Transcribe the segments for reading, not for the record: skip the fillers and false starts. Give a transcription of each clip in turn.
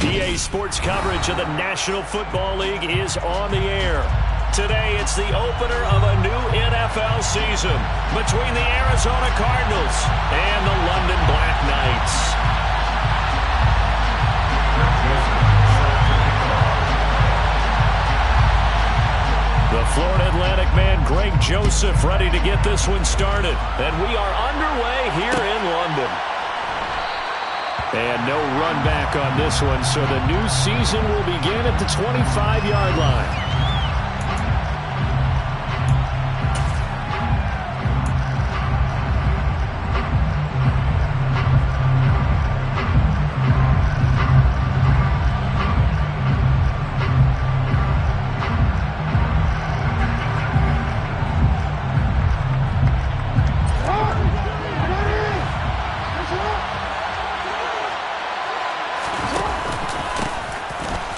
EA Sports coverage of the National Football League is on the air. Today, it's the opener of a new NFL season between the Arizona Cardinals and the London Black Knights. The Florida Atlantic man, Greg Joseph, ready to get this one started. And we are underway here in London. And no run back on this one, so the new season will begin at the 25-yard line.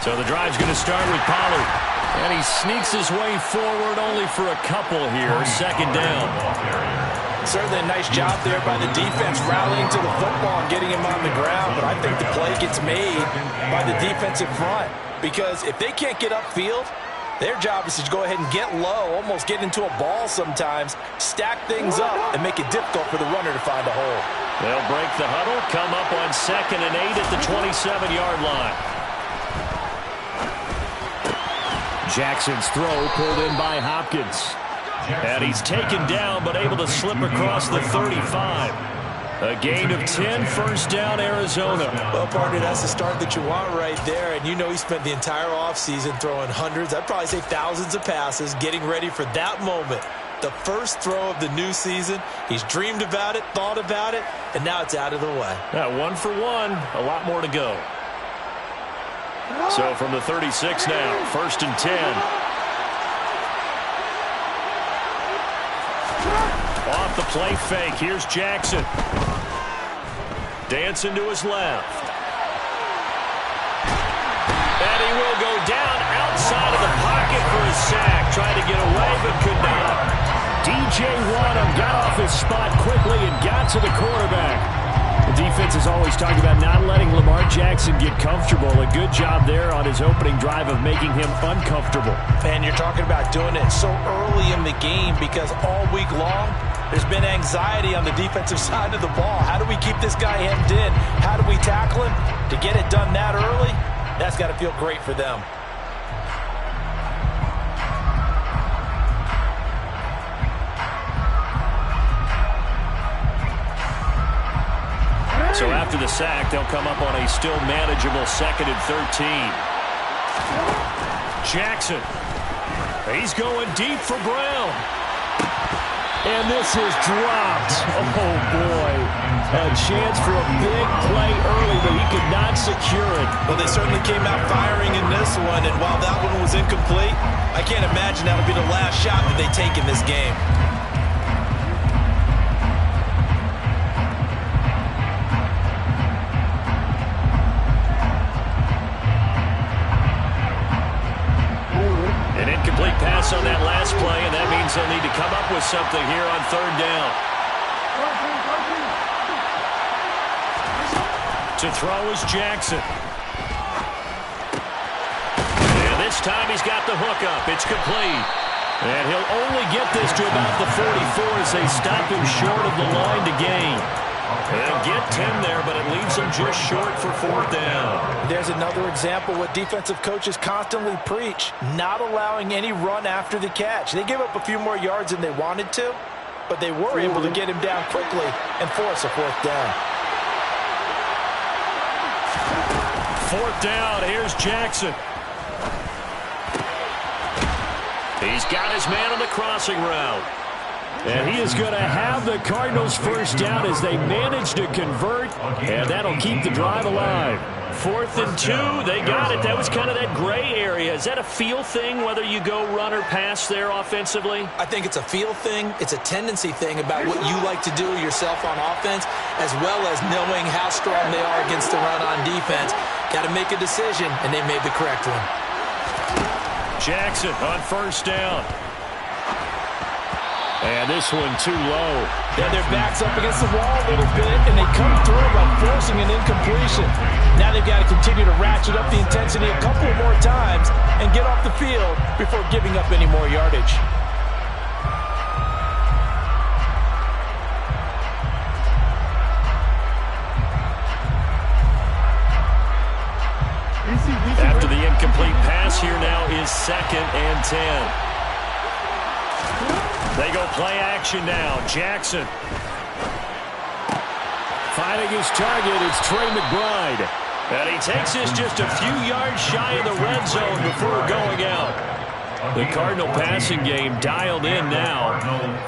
So the drive's going to start with Pollard. And he sneaks his way forward only for a couple here. Second down. Certainly a nice job there by the defense rallying to the football and getting him on the ground. But I think the play gets made by the defensive front. Because if they can't get upfield, their job is to go ahead and get low, almost get into a ball sometimes, stack things up, and make it difficult for the runner to find a hole. They'll break the huddle, come up on 2nd and 8 at the 27-yard line. Jackson's throw pulled in by Hopkins. And he's taken down but able to slip across the 35. A gain of 10, first down Arizona. Well, partner, that's the start that you want right there. And you know he spent the entire offseason throwing hundreds, I'd probably say thousands of passes, getting ready for that moment. The first throw of the new season. He's dreamed about it, thought about it, and now it's out of the way. Yeah, 1 for 1, a lot more to go. So from the 36 now, 1st and 10. Off the play fake, here's Jackson. Dancing to his left. And he will go down outside of the pocket for a sack. Trying to get away but could not. DJ Wadham got off his spot quickly and got to the quarterback. The defense is always talking about not letting Lamar Jackson get comfortable. A good job there on his opening drive of making him uncomfortable. And you're talking about doing it so early in the game because all week long there's been anxiety on the defensive side of the ball. How do we keep this guy hemmed in? How do we tackle him? To get it done that early, that's got to feel great for them. So after the sack, they'll come up on a still manageable 2nd and 13. Jackson. He's going deep for Brown. And this is dropped. Oh, boy. A chance for a big play early, but he could not secure it. Well, they certainly came out firing in this one, and while that one was incomplete, I can't imagine that'll be the last shot that they take in this game. Pass on that last play, and that means they'll need to come up with something here on 3rd down. To throw is Jackson. And this time he's got the hook up. It's complete. And he'll only get this to about the 44 as they stop him short of the line to gain. They'll get 10 there, but it leaves them just short for 4th down. There's another example what defensive coaches constantly preach, not allowing any run after the catch. They gave up a few more yards than they wanted to, but they were able to get him down quickly and force a 4th down. 4th down, here's Jackson. He's got his man on the crossing route. And he is going to have the Cardinals first down as they manage to convert, and that'll keep the drive alive. 4th and 2, they got it. That was kind of that gray area. Is that a feel thing, whether you go run or pass there offensively? I think it's a feel thing. It's a tendency thing about what you like to do yourself on offense, as well as knowing how strong they are against the run on defense. Got to make a decision, and they made the correct one. Jackson on 1st down. And this one too low. Yeah, their back's up against the wall a little bit, and they come through by forcing an incompletion. Now they've got to continue to ratchet up the intensity a couple more times and get off the field before giving up any more yardage. After the incomplete pass, here now is 2nd and 10. They go play action now. Jackson. Finding his target, it's Trey McBride. And he takes this just a few yards shy of the red zone before going out. The Cardinal passing game dialed in now.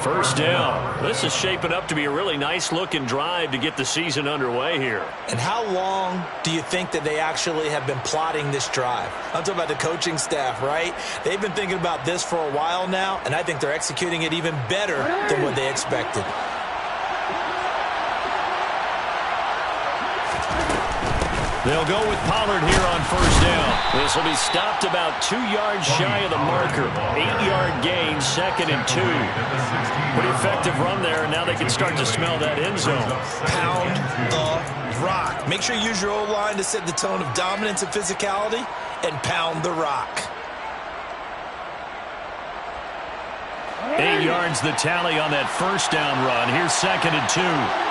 1st down. This is shaping up to be a really nice-looking drive to get the season underway here. And how long do you think that they actually have been plotting this drive? I'm talking about the coaching staff, right? They've been thinking about this for a while now, and I think they're executing it even better than what they expected. They'll go with Pollard here on 1st down. This will be stopped about 2 yards shy of the marker. 8-yard gain, 2nd and 2. Pretty effective run there, and now they can start to smell that end zone. Pound the rock. Make sure you use your O-line to set the tone of dominance and physicality, and pound the rock. 8 yards the tally on that 1st down run. Here's 2nd and 2.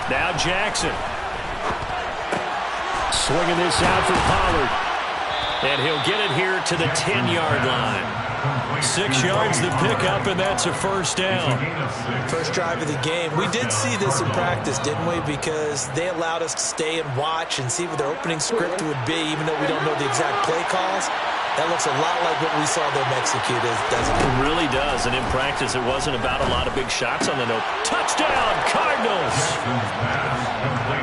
Now Jackson. Swinging this out for Pollard. And he'll get it here to the 10-yard line. 6 yards the pickup, and that's a 1st down. First drive of the game. We did see this in practice, didn't we? Because they allowed us to stay and watch and see what their opening script would be, even though we don't know the exact play calls. That looks a lot like what we saw them execute, doesn't it? It really does. And in practice, it wasn't about a lot of big shots on the note. Touchdown, Cardinals!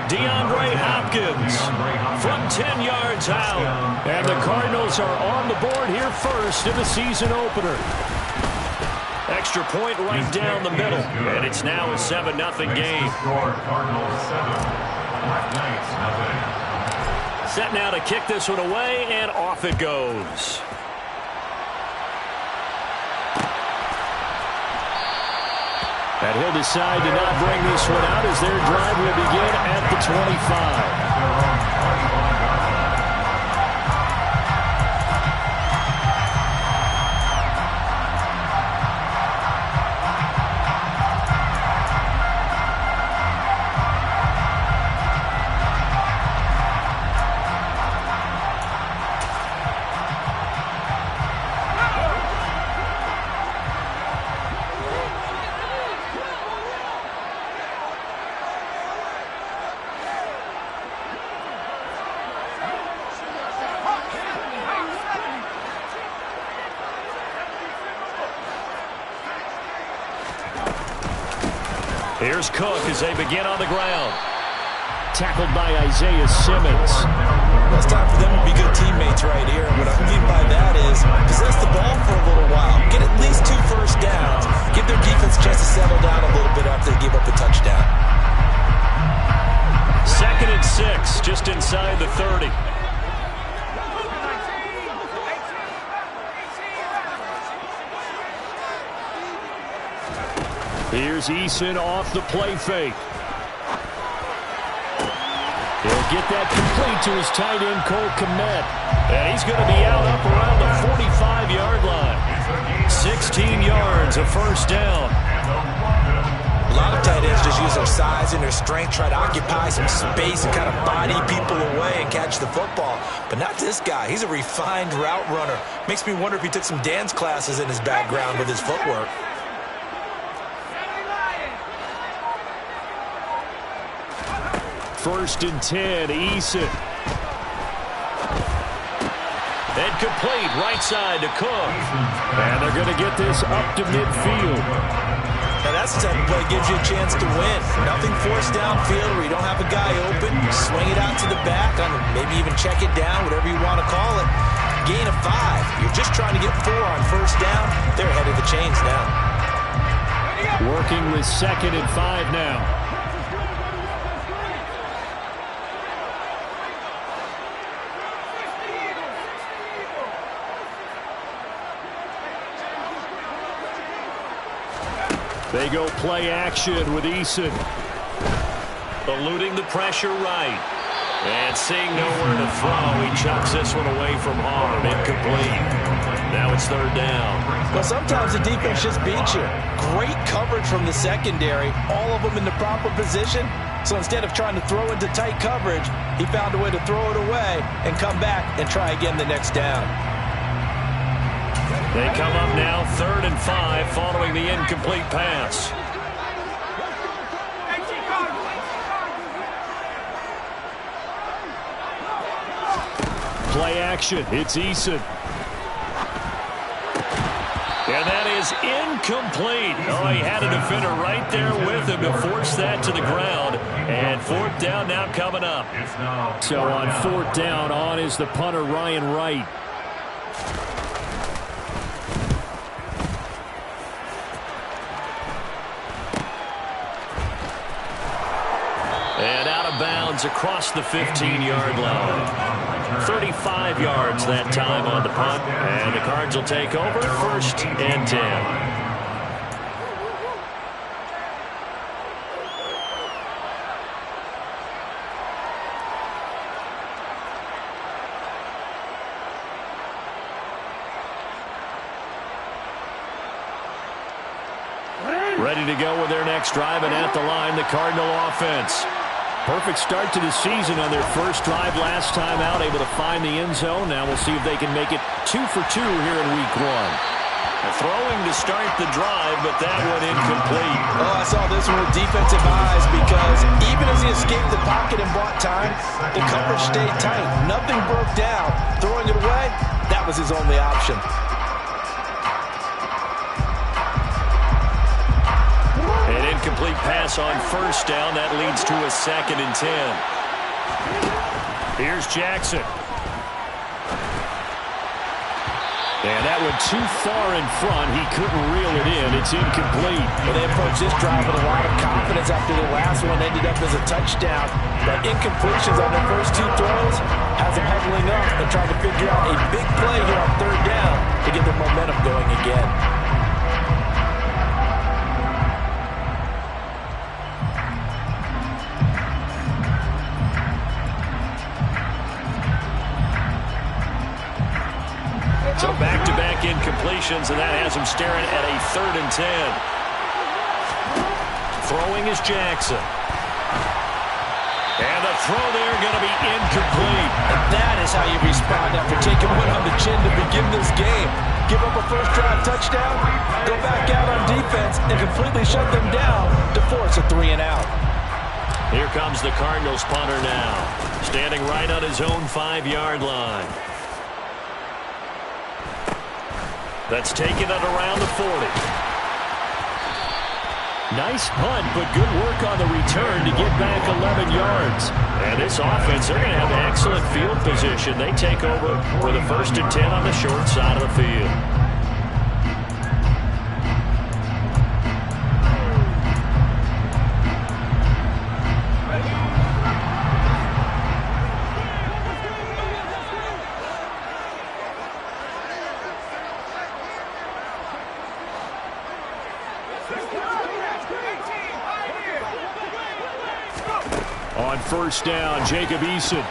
DeAndre Hopkins from 10 yards out. And the Cardinals are on the board here first in the season opener. Extra point right down the middle. And it's now a 7-0 game. Set now to kick this one away, and off it goes. And he'll decide to not bring this one out as their drive will begin at the 25. Here's Cook as they begin on the ground. Tackled by Isaiah Simmons. Well, it's time for them to be good teammates right here. What I mean by that is possess the ball for a little while. Get at least 2 first downs. Give their defense a chance to settle down a little bit after they give up a touchdown. 2nd and 6, just inside the 30. Here's Eason off the play fake. He'll get that complete to his tight end, Cole Kmet. And he's going to be out up around the 45-yard line. 16 yards, a 1st down. A lot of tight ends just use their size and their strength, try to occupy some space and kind of body people away and catch the football. But not this guy. He's a refined route runner. Makes me wonder if he took some dance classes in his background with his footwork. 1st and 10, Eason. And complete, right side to Cook. And they're going to get this up to midfield. Now that's the type of play that gives you a chance to win. Nothing forced downfield where you don't have a guy open. Swing it out to the back, maybe even check it down, whatever you want to call it. Gain of 5. You're just trying to get 4 on 1st down. They're ahead of the chains now. Working with 2nd and 5 now. They go play action with Eason. Eluding the pressure right. And seeing nowhere to throw, he chucks this one away from harm. Incomplete. Now it's third down. Well, sometimes the defense just beats you. Great coverage from the secondary. All of them in the proper position. So instead of trying to throw into tight coverage, he found a way to throw it away and come back and try again the next down. They come up now 3rd and 5 following the incomplete pass. Play action. It's Eason. And that is incomplete. Oh, he had a defender right there with him to force that to the ground. And 4th down now coming up. So on 4th down, on is the punter, Ryan Wright. And out of bounds across the 15-yard line. 35 yards that time on the punt. And the Cards will take over 1st and 10. Ready to go with their next drive, and at the line, the Cardinal offense. Perfect start to the season on their first drive last time out, able to find the end zone. Now we'll see if they can make it 2 for 2 here in week 1. Throwing to start the drive, but that one incomplete. Oh, I saw this one with defensive eyes because even as he escaped the pocket and bought time, the coverage stayed tight. Nothing broke down. Throwing it away, that was his only option. An incomplete pass on 1st down. That leads to a 2nd and 10. Here's Jackson. And that went too far in front. He couldn't reel it in. It's incomplete. Well, they approached this drive with a lot of confidence after the last one ended up as a touchdown. But incompletions on their first 2 throws has them huddling up and trying to figure out a big play here on 3rd down to get their momentum going again. So back-to-back incompletions, and that has him staring at a 3rd and 10. Throwing is Jackson. And the throw there going to be incomplete. And that is how you respond after taking one on the chin to begin this game. Give up a first drive touchdown, go back out on defense, and completely shut them down to force a 3 and out. Here comes the Cardinals punter now, standing right on his own 5-yard line. That's taken it around the 40. Nice punt, but good work on the return to get back 11 yards. And this offense, they're going to have excellent field position. They take over for the 1st and 10 on the short side of the field. On 1st down, Jacob Eason.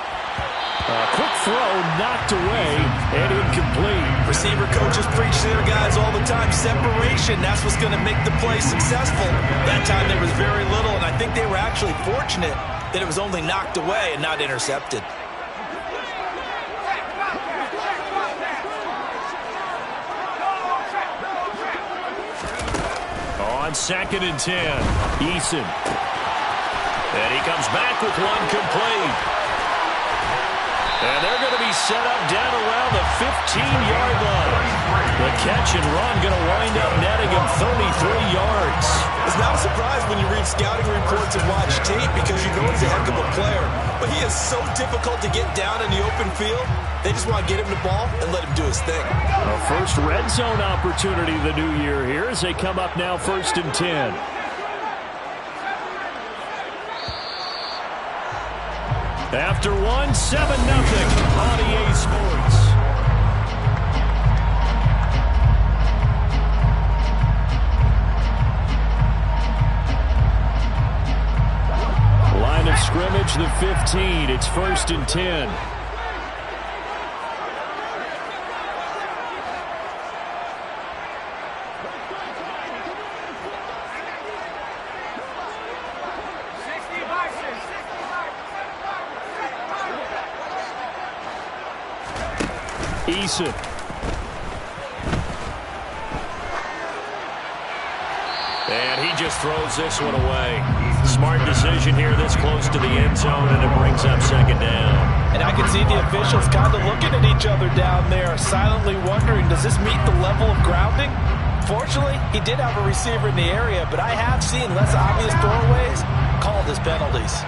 Quick throw, knocked away, and incomplete. Receiver coaches preach to their guys all the time. Separation, that's what's going to make the play successful. That time there was very little, and I think they were actually fortunate that it was only knocked away and not intercepted. On 2nd and 10, Eason. And he comes back with one complete. And they're going to be set up down around the 15-yard line. The catch and run going to wind up netting him 33 yards. It's not a surprise when you read scouting reports and watch tape because you know he's a heck of a player. But he is so difficult to get down in the open field. They just want to get him the ball and let him do his thing. A first red zone opportunity the new year here as they come up now 1st and 10. After 7-0 on EA Sports. scrimmage, the 15. It's 1st and 10. Eason. And he just throws this one away. Smart decision here this close to the end zone, and it brings up 2nd down. And I can see the officials kind of looking at each other down there, silently wondering, does this meet the level of grounding? Fortunately, he did have a receiver in the area, but I have seen less obvious throwaways called as penalties.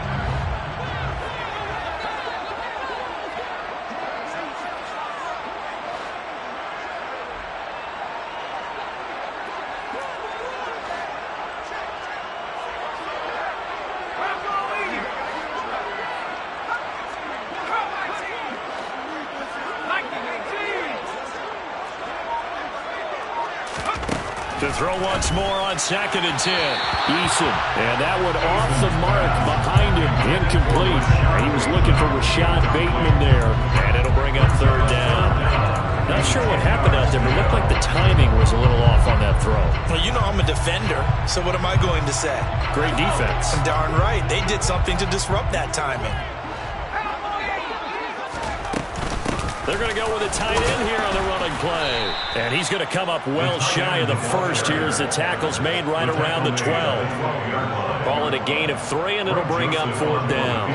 To throw once more on 2nd and 10. Eason. And that one off the mark behind him. Incomplete. He was looking for Rashad Bateman there. And it'll bring up 3rd down. Not sure what happened out there, but it looked like the timing was a little off on that throw. Well, you know I'm a defender, so what am I going to say? Great defense. Darn right. They did something to disrupt that timing. They're going to go with a tight end here on the running play. And he's going to come up well shy of the first here as the tackle's made right around the 12. Ball at a gain of 3, and it'll bring up 4th down.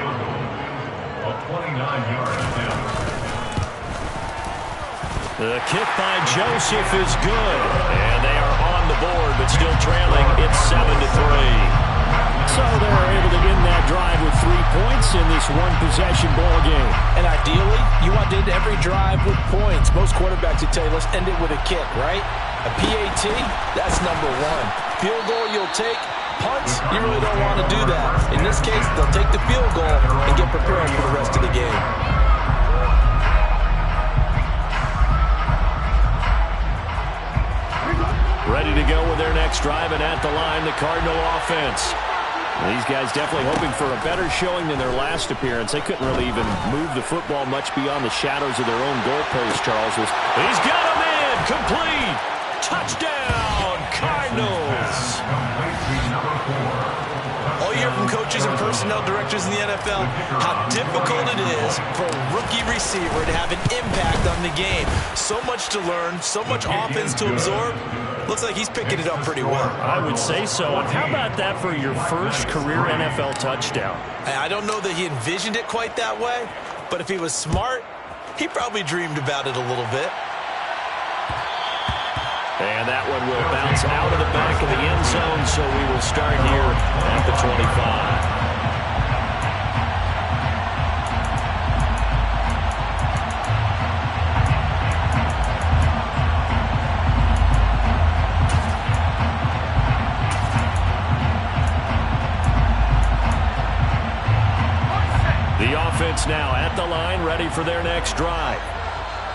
The kick by Joseph is good. And they are on the board, but still trailing. It's 7-3. So they're able to end that drive with 3 points in this one-possession ball game. And ideally, you want to end every drive with points. Most quarterbacks would tell you, let's end it with a kick, right? A PAT, that's number 1. Field goal you'll take. Punts, you really don't want to do that. In this case, they'll take the field goal and get prepared for the rest of the game. Ready to go with their next drive, and at the line, the Cardinal offense. These guys definitely hoping for a better showing than their last appearance. They couldn't really even move the football much beyond the shadows of their own goalpost, Charles. He's got him in! Complete! Touchdown, Cardinals! All you hear from coaches and personnel directors in the NFL, how difficult it is for a rookie receiver to have an impact on the game. So much to learn, so much offense to absorb. Looks like he's picking it up pretty well. I would say so. And how about that for your first career NFL touchdown? I don't know that he envisioned it quite that way, but if he was smart, he probably dreamed about it a little bit. And that one will bounce out of the back of the end zone, so we will start here at the 25. The offense now at the line, ready for their next drive.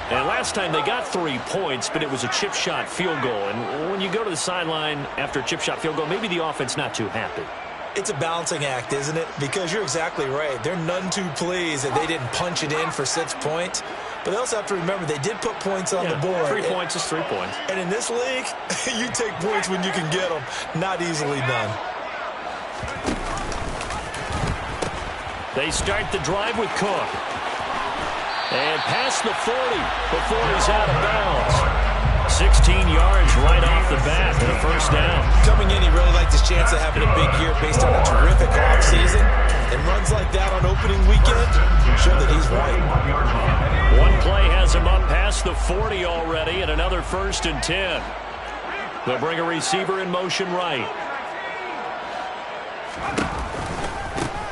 And last time they got 3 points, but it was a chip shot field goal. And when you go to the sideline after a chip shot field goal, maybe the offense not too happy. It's a balancing act, isn't it? Because you're exactly right. They're none too pleased that they didn't punch it in for 6 points. But they also have to remember they did put points on the board. 3 points is 3 points. And in this league, you take points when you can get them. Not easily done. They start the drive with Cook. And past the 40 before he's out of bounds. 16 yards right off the bat and a first down. Coming in, he really liked his chance of having a big year based on a terrific offseason. And runs like that on opening weekend show that he's right. One play has him up past the 40 already, and another 1st and 10. They'll bring a receiver in motion right.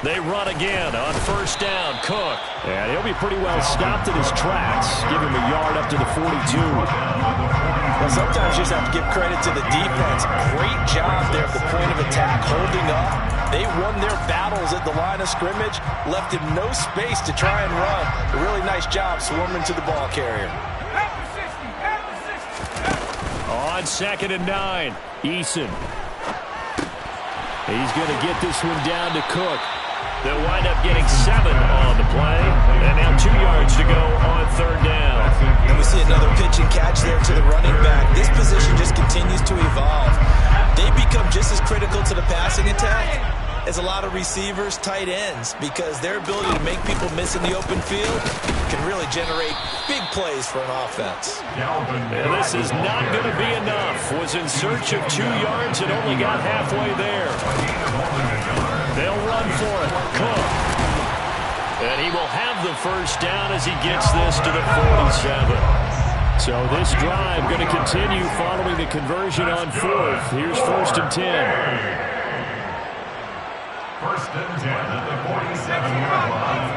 They run again on 1st down. Cook. And he'll be pretty well stopped in his tracks. Give him a yard up to the 42. Well, sometimes you just have to give credit to the defense. Great job there at the point of attack, holding up. They won their battles at the line of scrimmage, left him no space to try and run. A really nice job swarming to the ball carrier. On 2nd and 9, Eason. He's going to get this one down to Cook. They'll wind up getting 7 on the play. And now 2 yards to go on 3rd down. And we see another pitch and catch there to the running back. This position just continues to evolve. They become just as critical to the passing attack as a lot of receivers, tight ends, because their ability to make people miss in the open field can really generate big plays for an offense. And this is not going to be enough. Was in search of 2 yards and only got halfway there. They'll run for it. Cook. And he will have the 1st down as he gets this to the 47. So this drive going to continue following the conversion on 4th. Here's 1st and 10. 1st and 10 at the 47-yard line.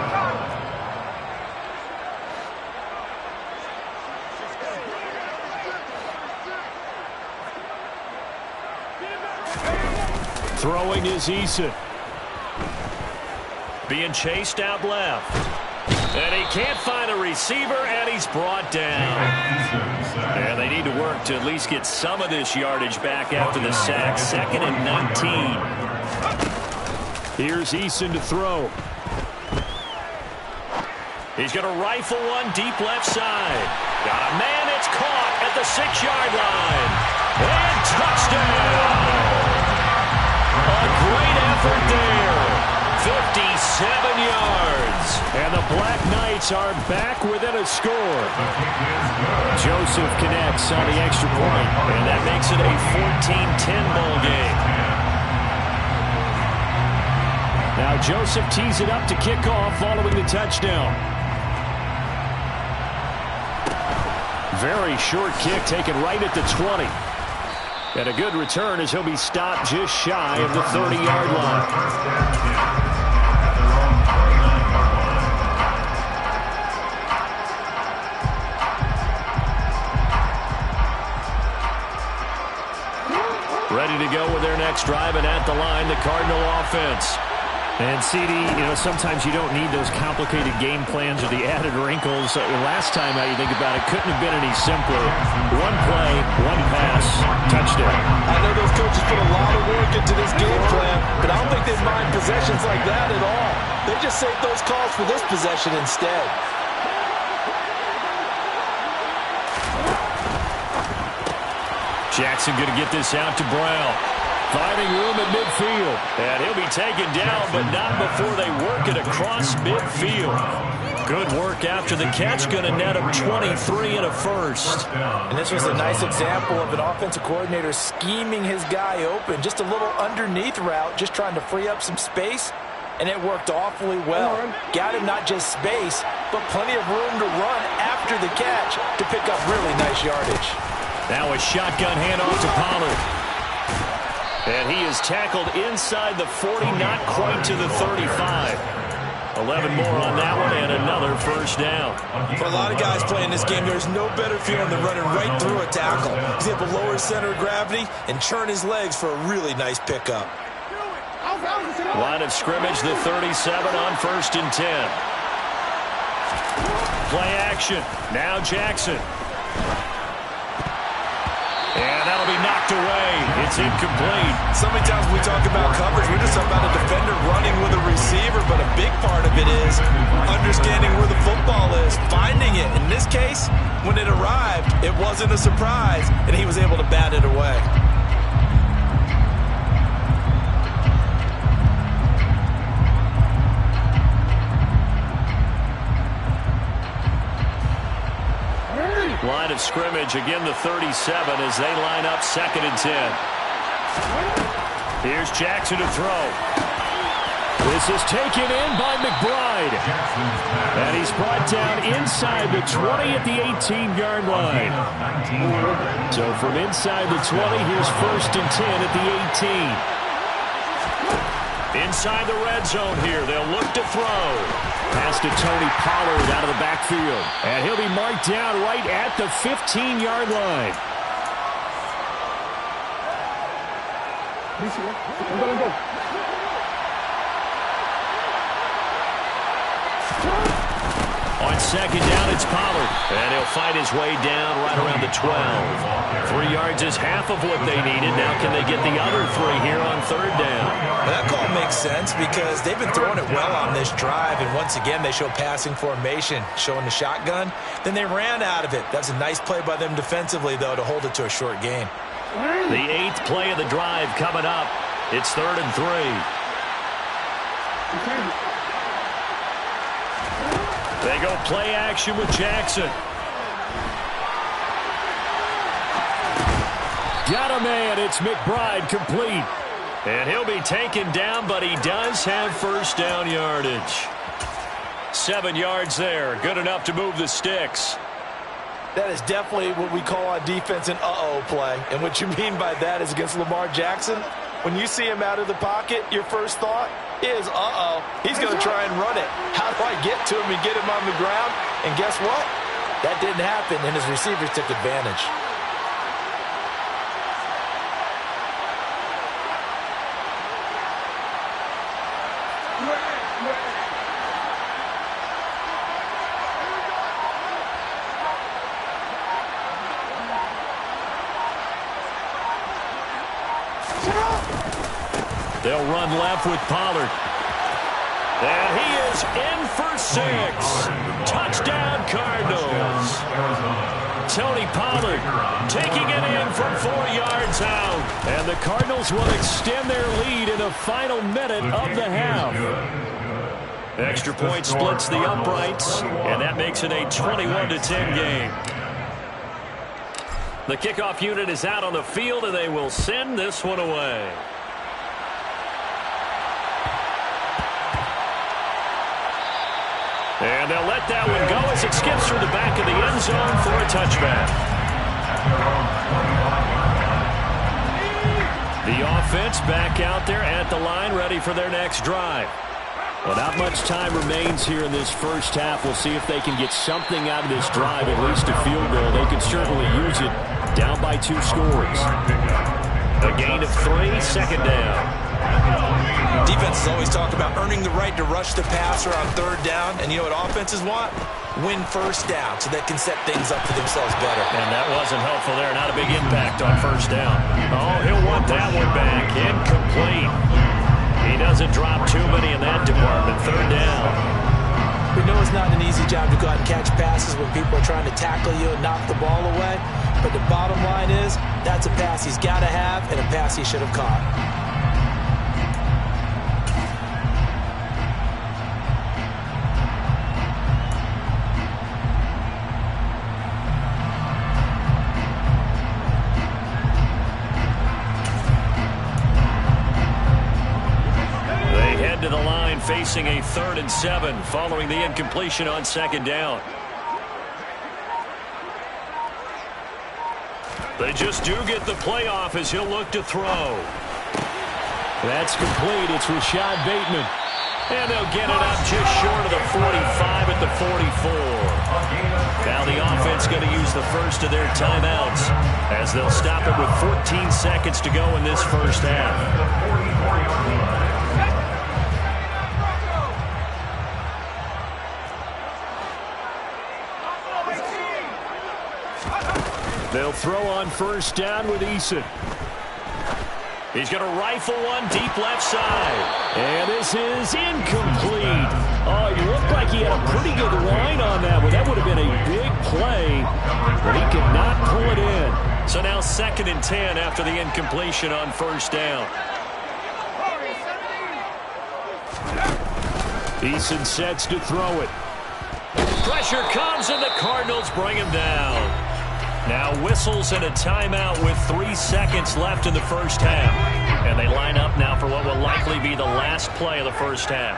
Throwing is Eason. Being chased out left. And he can't find a receiver, and he's brought down. And they need to work to at least get some of this yardage back after the sack. 2nd and 19. Here's Eason to throw. He's going to rifle one deep left side. Got a man, it's caught at the 6-yard line. And touchdown! A great effort there. 57 yards. And the Black Knights are back within a score. Joseph connects on the extra point, and that makes it a 14-10 ball game. Now Joseph tees it up to kick off following the touchdown. Very short kick taken right at the 20. And a good return as he'll be stopped just shy of the 30-yard line. Ready to go with their next drive, and at the line, the Cardinal offense. And, CD, sometimes you don't need those complicated game plans or the added wrinkles. Last time, how you think about it, couldn't have been any simpler. One play, one pass, touchdown. I know those coaches put a lot of work into this game plan, but I don't think they mind possessions like that at all. They just save those calls for this possession instead. Jackson going to get this out to Brown. Finding room at midfield. And he'll be taken down, but not before they work it across midfield. Good work after the catch. Going to net him 23 and a 1st. And this was a nice example of an offensive coordinator scheming his guy open. Just a little underneath route, just trying to free up some space. And it worked awfully well. Got him not just space, but plenty of room to run after the catch to pick up really nice yardage. Now a shotgun handoff to Pollard. And he is tackled inside the 40, not quite to the 35. 11 more on that one, and another 1st down. For a lot of guys playing this game, there's no better feeling than running right through a tackle. He's able to lower his center of gravity and churn his legs for a really nice pickup. Line of scrimmage, the 37 on 1st and 10. Play action. Now Jackson. And that'll be knocked away. It's incomplete. So many times when we talk about coverage, we're just talking about a defender running with a receiver, but a big part of it is understanding where the football is, finding it. In this case, when it arrived, it wasn't a surprise, and he was able to bat it away. Line of scrimmage, again the 37 as they line up 2nd and 10. Here's Jackson to throw. This is taken in by McBride. And he's brought down inside the 20 at the 18-yard line. So from inside the 20, here's 1st and 10 at the 18. Inside the red zone here, they'll look to throw. Pass to Tony Pollard out of the backfield. And he'll be marked down right at the 15-yard line. On second down, it's Pollard. And he'll fight his way down right around the 12. 3 yards is half of what they needed. Now can they get the other 3 here on third down? Well, that call makes sense because they've been throwing it well on this drive, and once again they show passing formation, showing the shotgun. Then they ran out of it. That's a nice play by them defensively, though, to hold it to a short game. The 8th play of the drive coming up. It's 3rd and 3. They go play action with Jackson. Got a man. It's McBride complete. And he'll be taken down, but he does have first down yardage. 7 yards there. Good enough to move the sticks. That is definitely what we call on defense an uh-oh play. And what you mean by that is against Lamar Jackson, when you see him out of the pocket, your first thought is, uh-oh, he's going to try and run it. How do I get to him and get him on the ground? And guess what? That didn't happen, and his receivers took advantage. They'll run left with Pollard. And he is in for 6. Touchdown, Cardinals. Tony Pollard taking it in from 4 yards out. And the Cardinals will extend their lead in the final minute of the half. Extra point splits the uprights, and that makes it a 21-10 game. The kickoff unit is out on the field, and they will send this one away. And they'll let that one go as it skips through the back of the end zone for a touchback. The offense back out there at the line, ready for their next drive. Well, not much time remains here in this first half. We'll see if they can get something out of this drive, at least a field goal. They can certainly use it. Down by 2 scores. A gain of 3, second down. Defenses always talk about earning the right to rush the passer on third down. And you know what offenses want? Win first down so they can set things up for themselves better. And that wasn't helpful there. Not a big impact on first down. Oh, he'll want that one back. Incomplete. He doesn't drop too many in that department. Third down. We know it's not an easy job to go out and catch passes when people are trying to tackle you and knock the ball away. But the bottom line is, that's a pass he's got to have and a pass he should have caught. To the line, facing a 3rd and 7 following the incompletion on second down. They just do get the play off as he'll look to throw. That's complete. It's Rashad Bateman. And they'll get it up just short of the 45 at the 44. Now the offense going to use the first of their timeouts as they'll stop it with 14 seconds to go in this first half. They'll throw on first down with Eason. He's going to rifle one deep left side. And this is incomplete. Oh, he looked like he had a pretty good line on that one. That would have been a big play, but he could not pull it in. So now 2nd and 10 after the incompletion on first down. Eason sets to throw it. Pressure comes, and the Cardinals bring him down. Now whistles and a timeout with 3 seconds left in the first half. And they line up now for what will likely be the last play of the first half.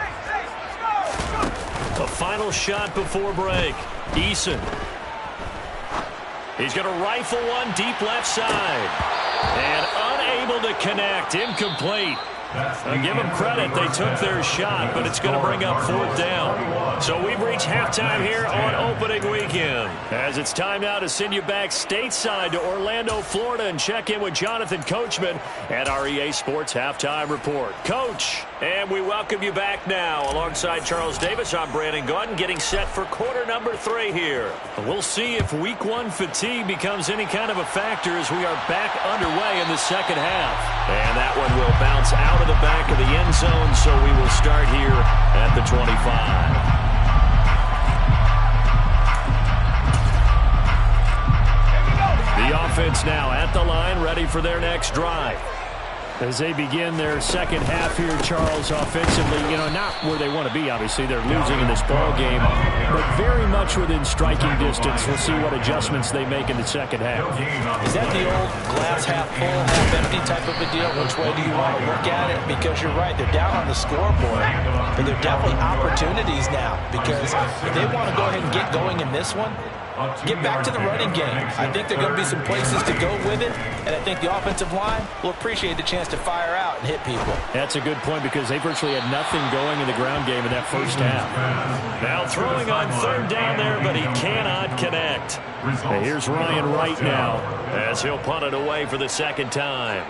A final shot before break. Eason. He's going to rifle one deep left side. And unable to connect. Incomplete. Give them credit. They took their shot, but it's going to bring up 4th down. So we've reached halftime here on opening weekend. As it's time now to send you back stateside to Orlando, Florida, and check in with Jonathan Coachman at our EA Sports Halftime Report. Coach. And we welcome you back now. Alongside Charles Davis, I'm Brandon Gaudin, getting set for quarter number 3 here. We'll see if week 1 fatigue becomes any kind of a factor as we are back underway in the second half. And that one will bounce out of the back of the end zone, so we will start here at the 25. The offense now at the line, ready for their next drive. As they begin their second half here, Charles, offensively, not where they want to be, obviously. They're losing in this ball game, but very much within striking distance. We'll see what adjustments they make in the second half. Is that the old glass half full, half empty type of a deal? Which way do you want to look at it? Because you're right, they're down on the scoreboard, but there are definitely opportunities now because if they want to go ahead and get going in this one, get back to the running game. I think there are going to be some places to go with it, and I think the offensive line will appreciate the chance to fire out and hit people. That's a good point because they virtually had nothing going in the ground game in that first half. Now throwing on third down there, but he cannot connect. And here's Ryan Wright now as he'll punt it away for the second time.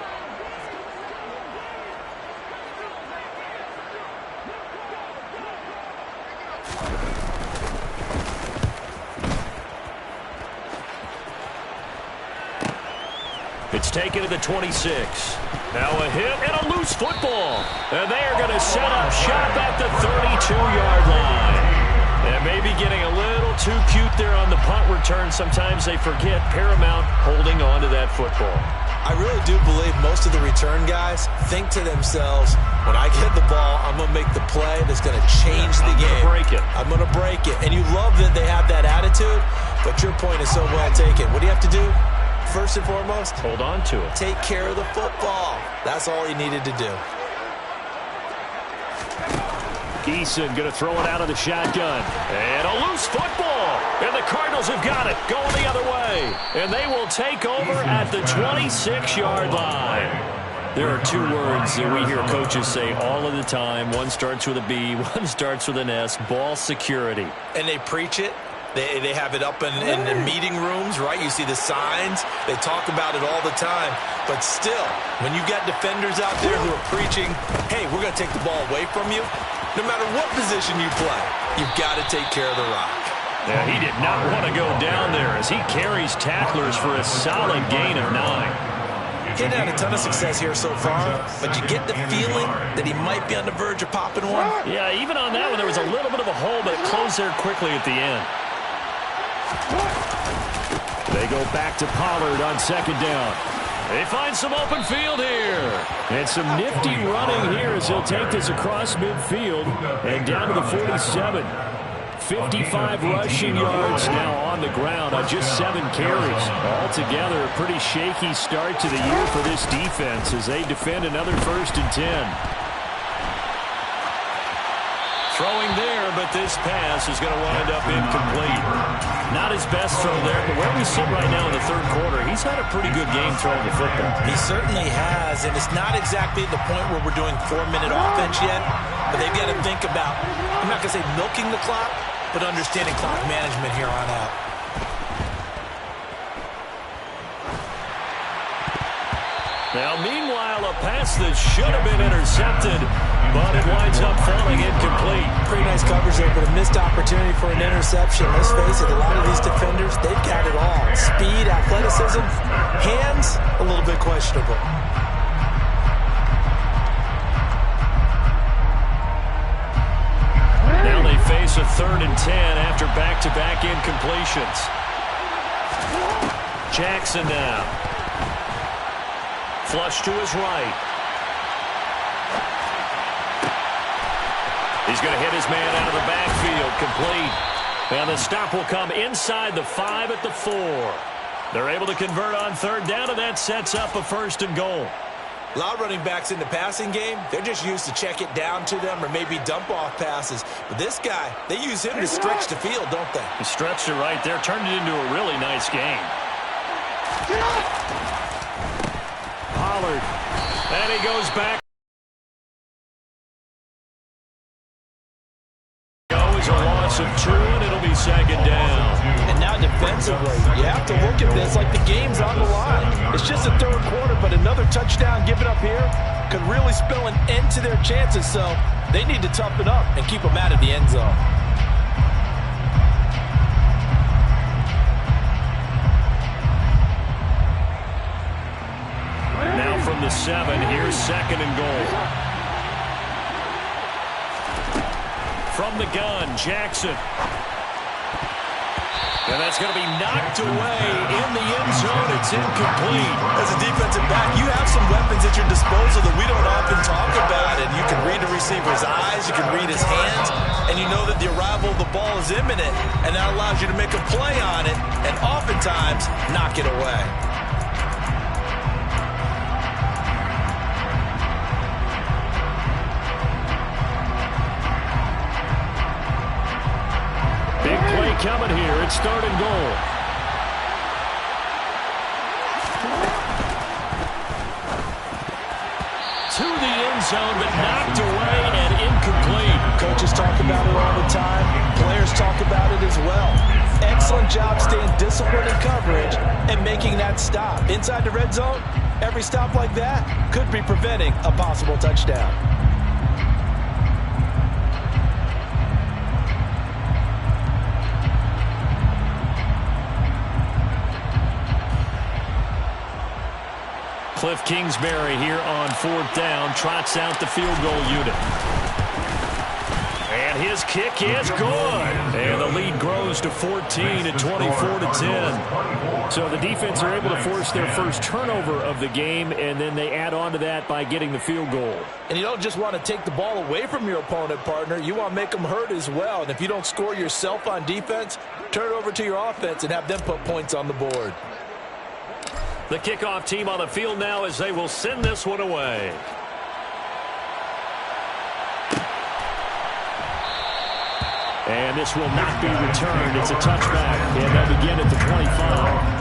It's taken to the 26. Now a hit and a loose football. And they are going to set up shop at the 32-yard line. And maybe getting a little too cute there on the punt return. Sometimes they forget paramount holding on to that football. I really do believe most of the return guys think to themselves, when I get the ball, I'm going to make the play that's going to change the game. I'm going to break it. And you love that they have that attitude, but your point is so well taken. What do you have to do? First and foremost, hold on to it. Take care of the football. That's all he needed to do. Eason going to throw it out of the shotgun. And a loose football. And the Cardinals have got it. Going the other way. And they will take over at the 26-yard line. There are two words that we hear coaches say all of the time. One starts with a B, one starts with an S. Ball security. And they preach it. They have it up in the meeting rooms, right? You see the signs. They talk about it all the time. But still, when you got defenders out there who are preaching, hey, we're going to take the ball away from you, no matter what position you play, you've got to take care of the rock. Yeah, he did not want to go down there as he carries tacklers for a solid gain of 9. He's had a ton of success here so far, but you get the feeling that he might be on the verge of popping one. Yeah, even on that one, there was a little bit of a hole, but it closed there quickly at the end. They go back to Pollard on second down. They find some open field here. And some nifty running here as he'll take this across midfield and down to the 47. 55 rushing yards now on the ground on just 7 carries. Altogether, a pretty shaky start to the year for this defense as they defend another 1st and 10. Throwing there, but this pass is going to wind up incomplete. Not his best throw there, but where we sit right now in the third quarter, he's had a pretty good game throwing the football. He certainly has, and it's not exactly the point where we're doing 4-minute offense yet, but they've got to think about, I'm not going to say milking the clock, but understanding clock management here on out. Now, meanwhile, a pass that should have been intercepted, but it winds up falling incomplete. Pretty nice coverage there, but a missed opportunity for an interception. Let's face it, a lot of these defenders, they've got it all. Speed, athleticism, hands, a little bit questionable. Now they face a 3rd and 10 after back-to-back incompletions. Jackson now. Flush to his right. He's going to hit his man out of the backfield. Complete. And the stop will come inside the 5 at the 4. They're able to convert on 3rd down, and that sets up a 1st and goal. A lot of running backs in the passing game, they're just used to check it down to them or maybe dump-off passes. But this guy, they use him to stretch the field, don't they? He stretched it right there, turned it into a really nice game. Pollard. And he goes back. Is a loss of 2, and it'll be 2nd down. And now defensively, you have to look at this like the game's on the line. It's just the 3rd quarter, but another touchdown given up here. could really spell an end to their chances, so they need to toughen up and keep them out of the end zone. Now from the 7, here's 2nd and goal. From the gun, Jackson. And that's going to be knocked away in the end zone. It's incomplete. As a defensive back, you have some weapons at your disposal that we don't often talk about. And you can read the receiver's eyes, you can read his hands, and you know that the arrival of the ball is imminent. And that allows you to make a play on it and oftentimes knock it away. Big play coming here. It's 3rd and goal. To the end zone, but knocked away and incomplete. Coaches talk about it all the time. Players talk about it as well. Excellent job staying disciplined in coverage and making that stop. Inside the red zone, every stop like that could be preventing a possible touchdown. Cliff Kingsbury here on 4th down, trots out the field goal unit. And his kick is good. And the lead grows to 14 at 24-10. So the defense are able to force their first turnover of the game, and then they add on to that by getting the field goal. And you don't just want to take the ball away from your opponent, partner. You want to make them hurt as well. And if you don't score yourself on defense, turn it over to your offense and have them put points on the board. The kickoff team on the field now as they will send this one away. And this will not be returned. It's a touchback, and they'll begin at the 25.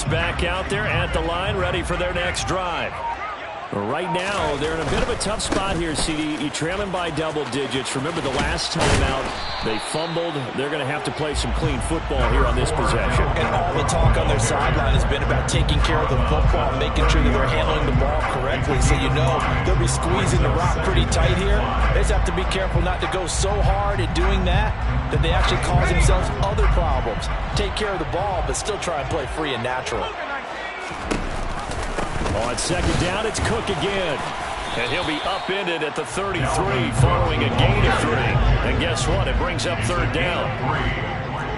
Back out there at the line, ready for their next drive. Right now, they're in a bit of a tough spot here, CD. You're trailing by double digits. Remember the last time out, they fumbled. They're going to have to play some clean football here on this possession. And all the talk on their sideline has been about taking care of the football, making sure that they're handling the ball correctly. So you know they'll be squeezing the rock pretty tight here. They just have to be careful not to go so hard at doing that they actually cause themselves other problems. Take care of the ball, but still try and play free and natural. On 2nd down, it's Cook again. And he'll be upended at the 33 following a gain of 3. And guess what? It brings up 3rd down.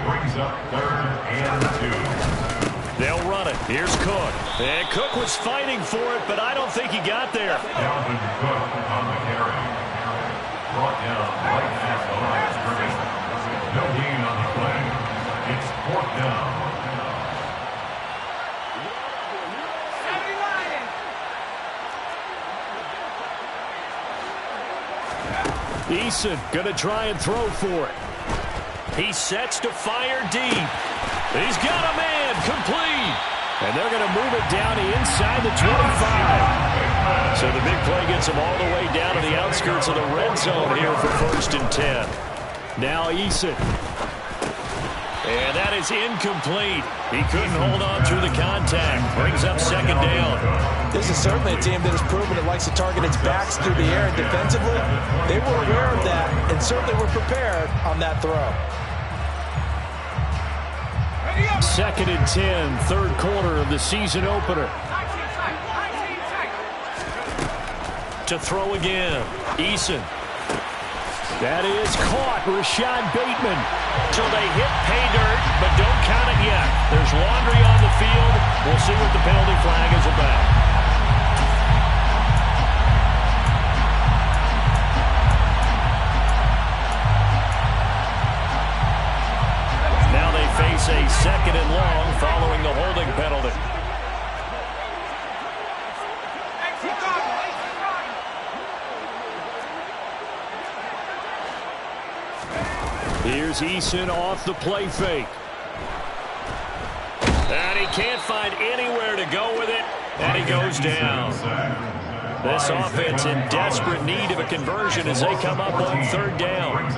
Brings up 3rd and 2. They'll run it. Here's Cook. And Cook was fighting for it, but I don't think he got there. Dalvin Cook on the carry. Brought down right at the line of scrimmage. No gain on the play. It's 4th down. Eason going to try and throw for it. He sets to fire deep. He's got a man, complete. And they're going to move it down inside the 25. So the big play gets them all the way down to the outskirts of the red zone here for 1st and 10. Now Eason. And that is incomplete. He couldn't hold on through the contact. Brings up 2nd down. This is certainly a team that has proven it likes to target its backs through the air and defensively. They were aware of that and certainly were prepared on that throw. 2nd and 10, 3rd quarter of the season opener. To throw again, Eason. That is caught, Rashad Bateman. So they hit pay dirt, but don't count it yet. There's laundry on the field. We'll see what the penalty flag is about. Now they face a second and long following the holding penalty. Here's Eason off the play fake. And he can't find anywhere to go with it, and he goes down. This offense in desperate need of a conversion as they come up on third down.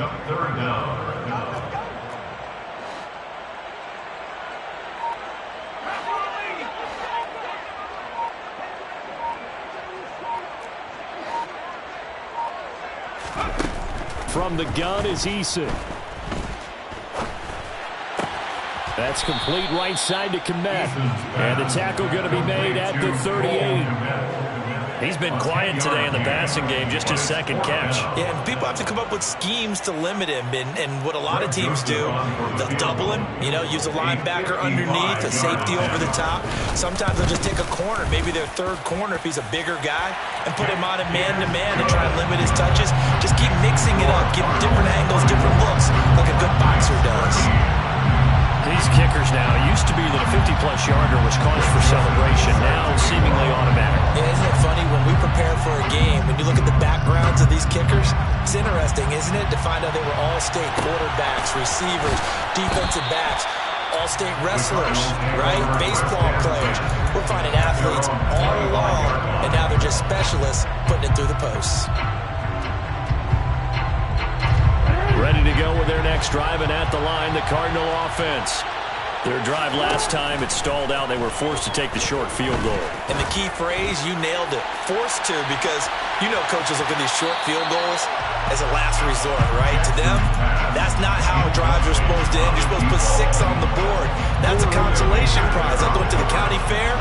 From the gun is Eason. That's complete right side to Kmet. And the tackle going to be made at the 38. He's been quiet today in the passing game, just his second catch. Yeah, and people have to come up with schemes to limit him. And what a lot of teams do, they'll double him, use a linebacker underneath, a safety over the top. Sometimes they'll just take a corner, maybe their third corner if he's a bigger guy, and put him on a man-to-man to try and limit his touches. Just keep mixing it up, give him different angles, different looks, like a good boxer does. These kickers now, it used to be that a 50-plus yarder was cause for celebration. Now seemingly automatic. Yeah, isn't it funny when we prepare for a game, when you look at the backgrounds of these kickers, it's interesting, isn't it, to find out they were all-state quarterbacks, receivers, defensive backs, all-state wrestlers, right? Baseball players. We're finding athletes all along, and now they're just specialists putting it through the posts. Ready to go with their next drive, and at the line, the Cardinal offense. Their drive last time, it stalled out. They were forced to take the short field goal. And the key phrase, you nailed it. Forced to, because coaches look at these short field goals as a last resort, right? To them, that's not how drives are supposed to end. You're supposed to put 6 on the board. That's a consolation prize. I went to the county fair.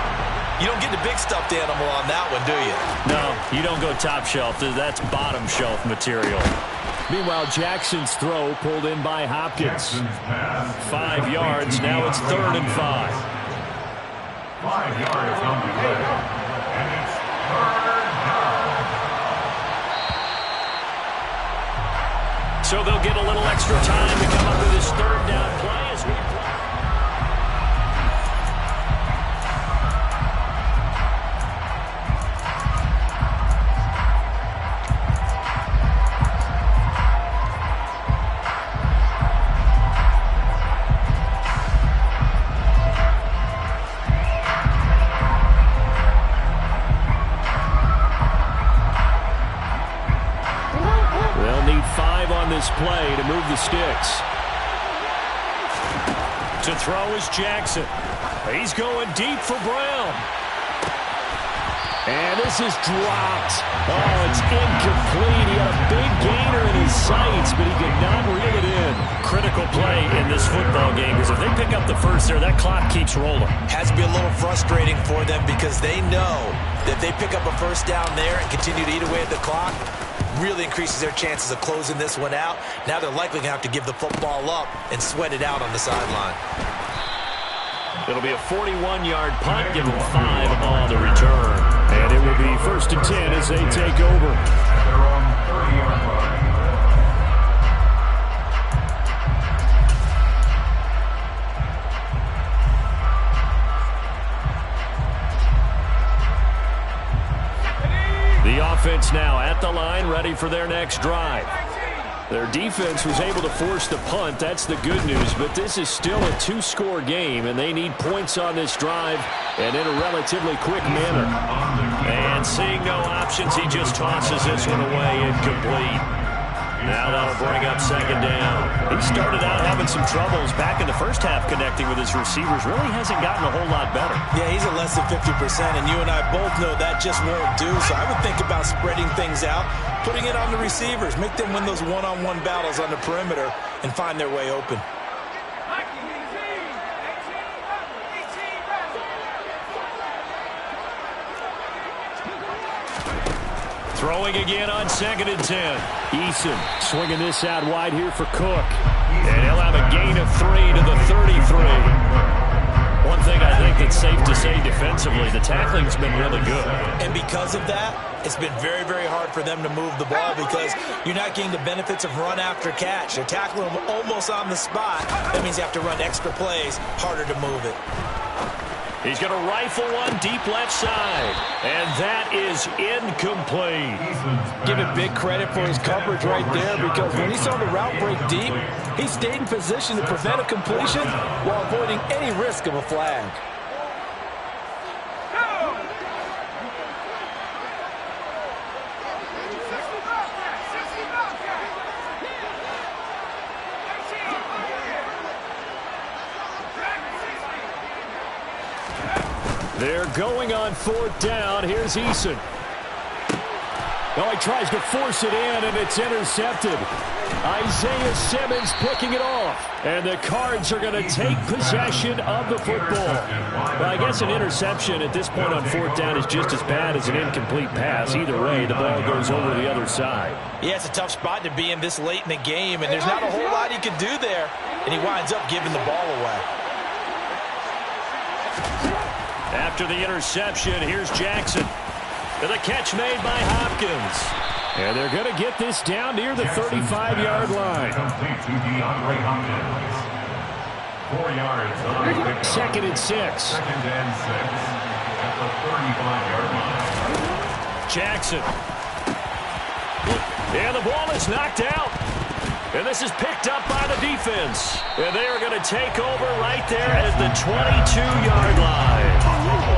You don't get the big stuffed animal on that one, do you? No, you don't go top shelf. That's bottom shelf material. Meanwhile, Jackson's throw pulled in by Hopkins. 5 yards. Now it's 3rd and 5. 5 yards on the play. And it's 3rd down. So they'll get a little extra time to come up with this 3rd down play as we play. Play to move the sticks. To throw is Jackson. He's going deep for Brown. And this is dropped. Oh, it's incomplete. He had a big gainer in his sights, but he could not reel it in. Critical play in this football game, because if they pick up the first there, that clock keeps rolling. Has to be a little frustrating for them, because they know that if they pick up a first down there and continue to eat away at the clock, really increases their chances of closing this one out. Now they're likely going to have to give the football up and sweat it out on the sideline. It'll be a 41-yard punt, give them 5 on the return. And it will be 1st and 10 as they take over. They're on 30-yard line. The offense now at the line, ready for their next drive. Their defense was able to force the punt. That's the good news, but this is still a 2-score game, and they need points on this drive and in a relatively quick manner. And seeing no options, he just tosses this one away incomplete. Now that'll bring up 2nd down. He started out having some troubles back in the first half connecting with his receivers. Really hasn't gotten a whole lot better. Yeah, he's at less than 50%, and you and I both know that just won't do. So I would think about spreading things out, putting it on the receivers, make them win those one-on-one battles on the perimeter and find their way open. Throwing again on 2nd and 10. Eason swinging this out wide here for Cook. And he'll have a gain of 3 to the 33. One thing I think that's safe to say defensively, the tackling's been really good. And because of that, it's been very, very hard for them to move the ball because you're not getting the benefits of run after catch. They're tackling them almost on the spot. That means you have to run extra plays, harder to move it. He's going to rifle one deep left side, and that is incomplete. Give it big credit for his coverage right there because when he saw the route break deep, he stayed in position to prevent a completion while avoiding any risk of a flag. They're going on 4th down. Here's Eason. Oh, he tries to force it in, and it's intercepted. Isaiah Simmons picking it off. And the Cards are going to take possession of the football. Well, I guess an interception at this point on 4th down is just as bad as an incomplete pass. Either way, the ball goes over the other side. Yeah, it's a tough spot to be in this late in the game, and there's not a whole lot he can do there. And he winds up giving the ball away. After the interception, here's Jackson. And the catch made by Hopkins. And they're going to get this down near the 35-yard line. Complete to DeAndre Hopkins. 4 yards on the pickup. 2nd and 6. 2nd and 6 at the 35-yard line. Jackson. And the ball is knocked out. And this is picked up by the defense. And they are going to take over right there at the 22-yard line.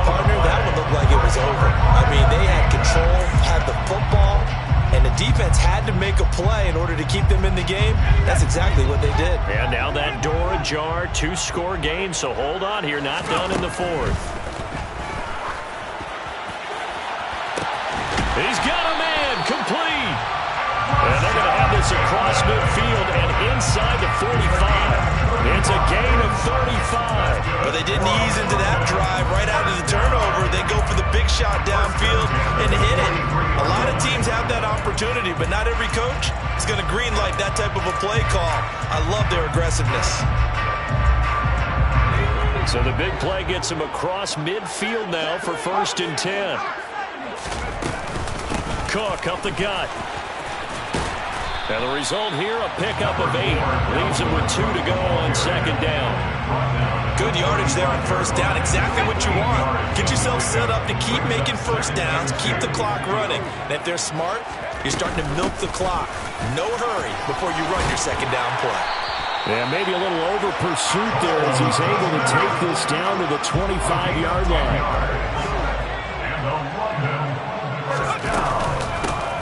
Partner, that one looked like it was over. I mean, they had control, had the football, and the defense had to make a play in order to keep them in the game. That's exactly what they did. And now that door ajar, 2-score game, so hold on here, not done in the 4th. He's got a man, complete. And they're going to have this across midfield and inside the 45. It's a gain of 35. But they didn't ease into that drive right out of the turnover. They go for the big shot downfield and hit it. A lot of teams have that opportunity, but not every coach is going to greenlight that type of a play call. I love their aggressiveness. So the big play gets him across midfield now for 1st and 10. Cook up the gut. And the result here, a pickup of 8. Leaves him with 2 to go on 2nd down. Good yardage there on 1st down. Exactly what you want. Get yourself set up to keep making 1st downs, keep the clock running. And if they're smart, you're starting to milk the clock. No hurry before you run your 2nd down play. Yeah, maybe a little over pursuit there as he's able to take this down to the 25-yard line.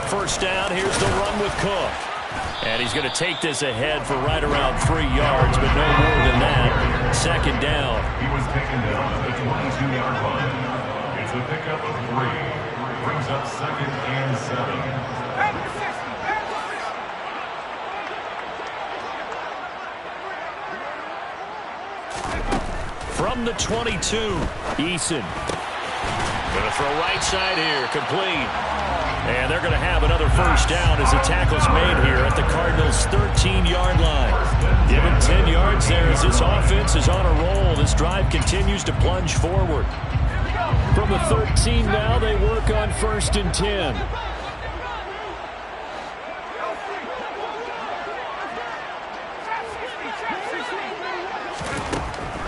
1st down, here's the run with Cook. And he's going to take this ahead for right around 3 yards, but no more than that. 2nd down. He was taken down at the 22-yard line. It's a pickup of 3. Brings up 2nd and 7. From the 22, Eason. Going to throw right side here, complete. And they're going to have another 1st down as the tackle's made here at the Cardinals' 13-yard line. Give him 10 yards there as this offense is on a roll. This drive continues to plunge forward. From the 13 now, they work on 1st and 10.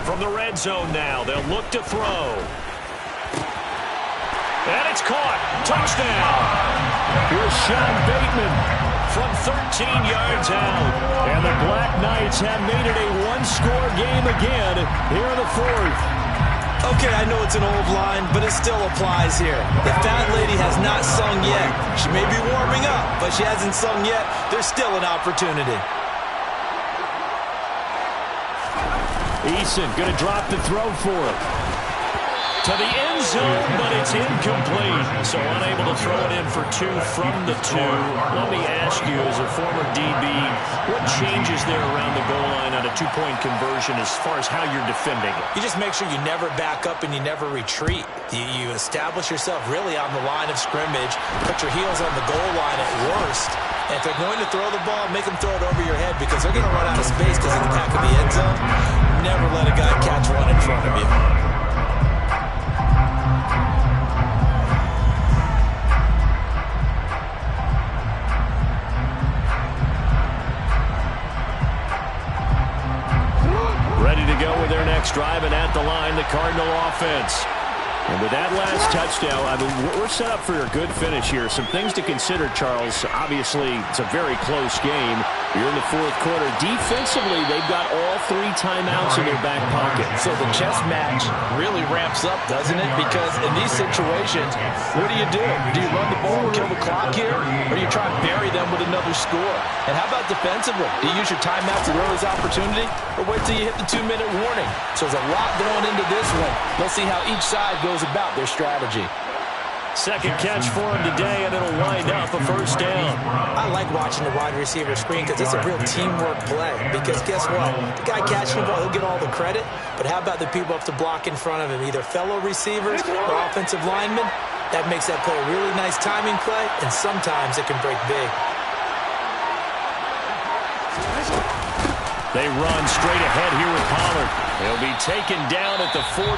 From the red zone now, they'll look to throw. And it's caught. Touchdown. Here's Sean Bateman from 13 yards out. And the Black Knights have made it a 1-score game again here in the 4th. Okay, I know it's an old line, but it still applies here. The fat lady has not sung yet. She may be warming up, but she hasn't sung yet. There's still an opportunity. Eason going to drop the throw for it. To the end zone, but it's incomplete. So unable to throw it in for 2 from the 2. Let me ask you, as a former DB, what changes there around the goal line on a 2-point conversion as far as how you're defending it? You just make sure you never back up and you never retreat. You establish yourself really on the line of scrimmage, put your heels on the goal line at worst, And if they're going to throw the ball, make them throw it over your head because they're going to run out of space because of the back of the end zone. Never let a guy catch one in front of you. Ready to go with their next drive, and at the line, the Cardinal offense. And with that last touchdown, I mean, we're set up for a good finish here. Some things to consider, Charles. Obviously, it's a very close game. You're in the fourth quarter. Defensively, they've got all 3 timeouts in their back pocket. So the chess match really ramps up, doesn't it? Because in these situations, what do? Do you run the ball and kill the clock here? Or do you try and bury them with another score? And how about defensively? Do you use your timeouts at early opportunity? Or wait till you hit the 2-minute warning? So there's a lot going into this one. Let's see how each side goes about their strategy. Second catch for him today, and it'll wind up a first down. I like watching the wide receiver screen because it's a real teamwork play. Because guess what? The guy catching the ball, he'll get all the credit. But how about the people up to block in front of him? Either fellow receivers or offensive linemen. That makes that play a really nice timing play, and sometimes it can break big. They run straight ahead here with Pollard. He'll be taken down at the 48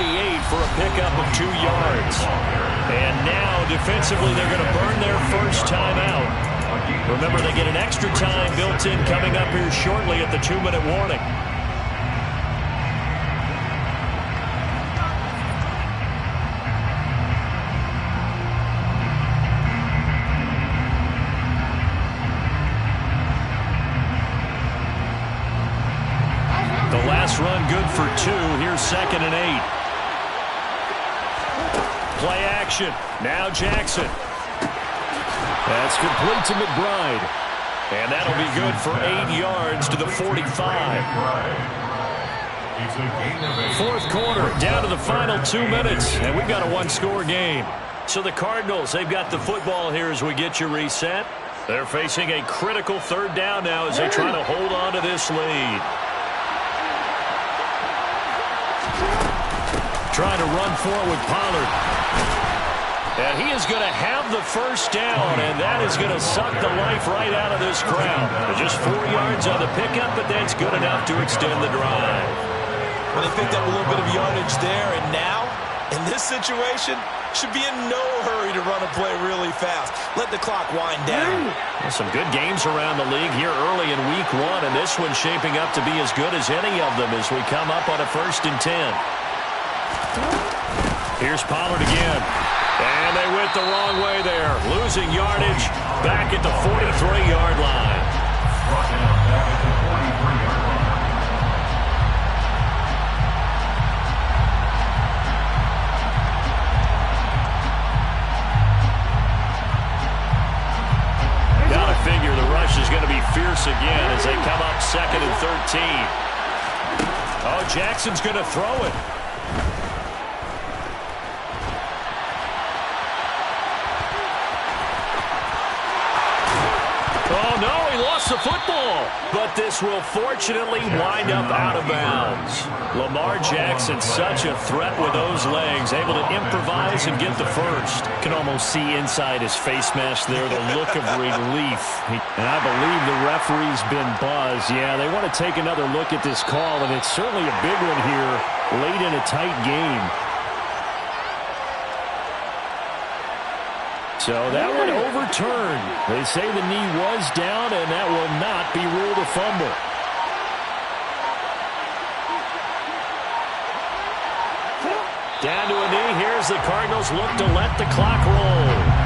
for a pickup of 2 yards. And now, defensively, they're going to burn their first time out. Remember, they get an extra time built in coming up here shortly at the 2-minute warning. The last run good for 2. Here's 2nd and 8. Play action. Now Jackson. That's complete to McBride. And that'll be good for 8 yards to the 45. Fourth quarter, down to the final 2 minutes. And we've got a 1-score game. So the Cardinals, they've got the football here as we get you reset. They're facing a critical 3rd down now as they try to hold on to this lead. Trying to run for it with Pollard. And he is going to have the first down, and that is going to suck the life right out of this crowd. Just 4 yards on the pickup, but that's good enough to extend the drive. Well, they picked up a little bit of yardage there, and now, in this situation, should be in no hurry to run a play really fast. Let the clock wind down. Well, some good games around the league here early in week 1, and this one's shaping up to be as good as any of them as we come up on a 1st and 10. Here's Pollard again. And they went the wrong way there. Losing yardage back at the 43-yard line. Gotta figure the rush is going to be fierce again as they come up 2nd and 13. Oh, Jackson's going to throw it. Oh, no, he lost the football. But this will fortunately wind up out of bounds. Lamar Jackson, such a threat with those legs, able to improvise and get the first. Can almost see inside his face mask there, the look of relief. And I believe the referee's been buzzed. Yeah, they want to take another look at this call, and it's certainly a big one here late in a tight game. So that one overturned. They say the knee was down, and that will not be ruled a fumble. Down to a knee. Here's the Cardinals look to let the clock roll.